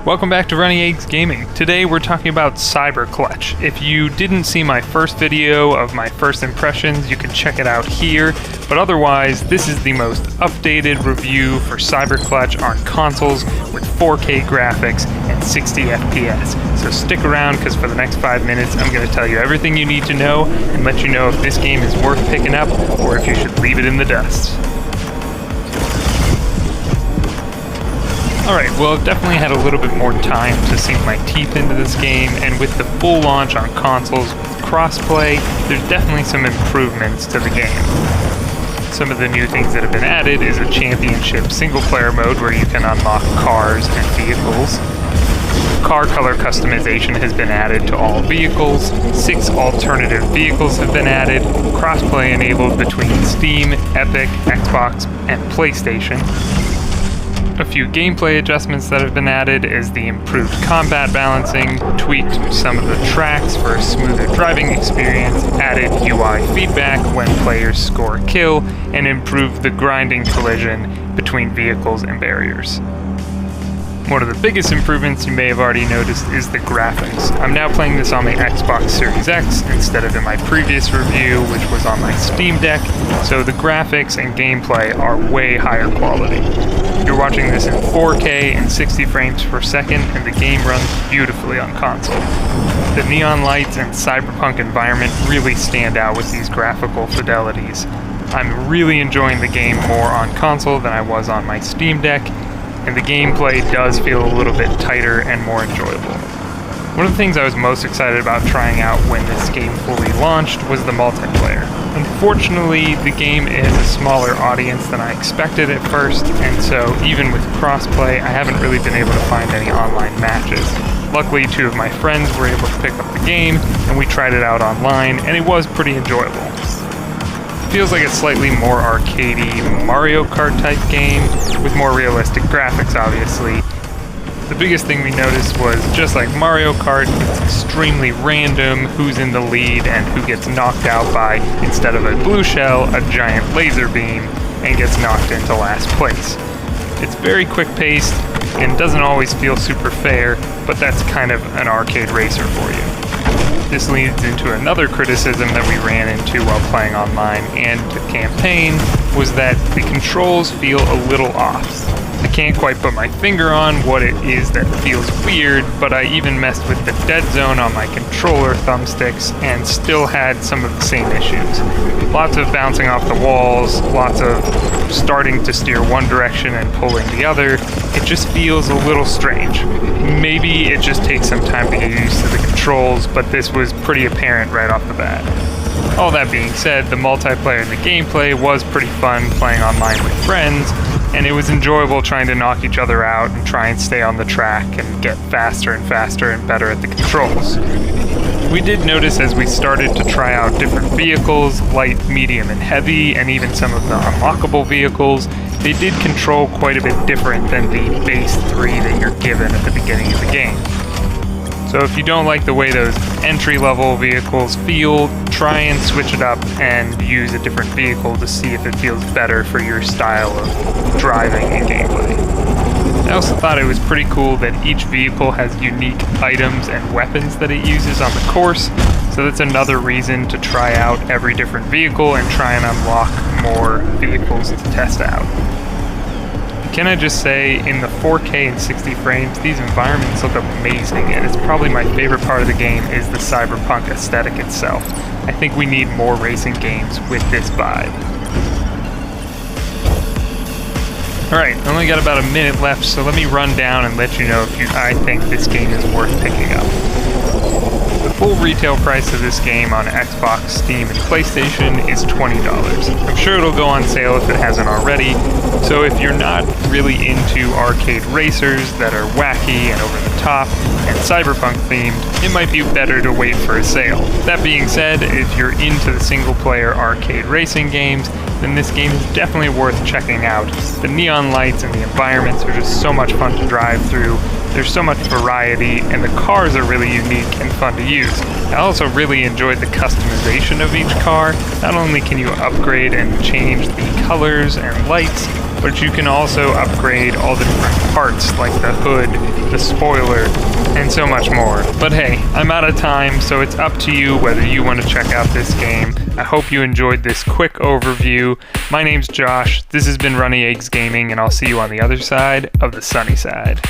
Welcome back to Running Eggs Gaming. Today we're talking about Cyberclutch. If you didn't see my first video of my first impressions, you can check it out here. But otherwise, this is the most updated review for Cyberclutch on consoles with 4K graphics and 60 FPS. So stick around because for the next 5 minutes, I'm going to tell you everything you need to know and let you know if this game is worth picking up or if you should leave it in the dust. Alright, well, I've definitely had a little bit more time to sink my teeth into this game, and with the full launch on consoles with Crossplay, there's definitely some improvements to the game. Some of the new things that have been added is a championship single-player mode where you can unlock cars and vehicles. Car color customization has been added to all vehicles. 6 alternative vehicles have been added. Crossplay enabled between Steam, Epic, Xbox, and PlayStation. A few gameplay adjustments that have been added is the improved combat balancing, tweaked some of the tracks for a smoother driving experience, added UI feedback when players score a kill, and improved the grinding collision between vehicles and barriers. One of the biggest improvements you may have already noticed is the graphics. I'm now playing this on the Xbox Series X instead of in my previous review, which was on my Steam Deck, so the graphics and gameplay are way higher quality. You're watching this in 4K and 60 frames per second, and the game runs beautifully on console. The neon lights and cyberpunk environment really stand out with these graphical fidelities. I'm really enjoying the game more on console than I was on my Steam Deck, and the gameplay does feel a little bit tighter and more enjoyable. One of the things I was most excited about trying out when this game fully launched was the multiplayer. Unfortunately, the game is a smaller audience than I expected at first, and so even with crossplay, I haven't really been able to find any online matches. Luckily, 2 of my friends were able to pick up the game, and we tried it out online, and it was pretty enjoyable. It feels like a slightly more arcadey Mario Kart type game, with more realistic graphics, obviously. The biggest thing we noticed was, just like Mario Kart, it's extremely random who's in the lead and who gets knocked out by, instead of a blue shell, a giant laser beam, and gets knocked into last place. It's very quick-paced, and doesn't always feel super fair, but that's kind of an arcade racer for you. This leads into another criticism that we ran into while playing online and the campaign, was that the controls feel a little off. I can't quite put my finger on what it is that feels weird, but I even messed with the dead zone on my controller thumbsticks and still had some of the same issues. Lots of bouncing off the walls, lots of starting to steer one direction and pulling the other. It just feels a little strange. Maybe it just takes some time to get used to the controls, but this was pretty apparent right off the bat. All that being said, the multiplayer and the gameplay was pretty fun playing online with friends, and it was enjoyable trying to knock each other out and try and stay on the track and get faster and faster and better at the controls. We did notice as we started to try out different vehicles, light, medium, and heavy, and even some of the unlockable vehicles, they did control quite a bit different than the base 3 that you're given at the beginning of the game. So if you don't like the way those entry-level vehicles feel, try and switch it up and use a different vehicle to see if it feels better for your style of driving and gameplay. I also thought it was pretty cool that each vehicle has unique items and weapons that it uses on the course, so that's another reason to try out every different vehicle and try and unlock more vehicles to test out. Can I just say, in the 4K and 60 frames, these environments look amazing, and it's probably my favorite part of the game is the cyberpunk aesthetic itself. I think we need more racing games with this vibe. Alright, I only got about a minute left, so let me run down and let you know if I think this game is worth picking up. The full retail price of this game on Xbox, Steam, and PlayStation is $20. I'm sure it'll go on sale if it hasn't already, so if you're not really into arcade racers that are wacky and over the top and cyberpunk themed, it might be better to wait for a sale. That being said, if you're into the single-player arcade racing games, then this game is definitely worth checking out. The neon lights and the environments are just so much fun to drive through. There's so much variety, and the cars are really unique and fun to use. I also really enjoyed the customization of each car. Not only can you upgrade and change the colors and lights, but but you can also upgrade all the different parts like the hood, the spoiler, and so much more. But hey, I'm out of time, so it's up to you whether you want to check out this game. I hope you enjoyed this quick overview. My name's Josh, this has been Runny Eggs Gaming, and I'll see you on the other side of the sunny side.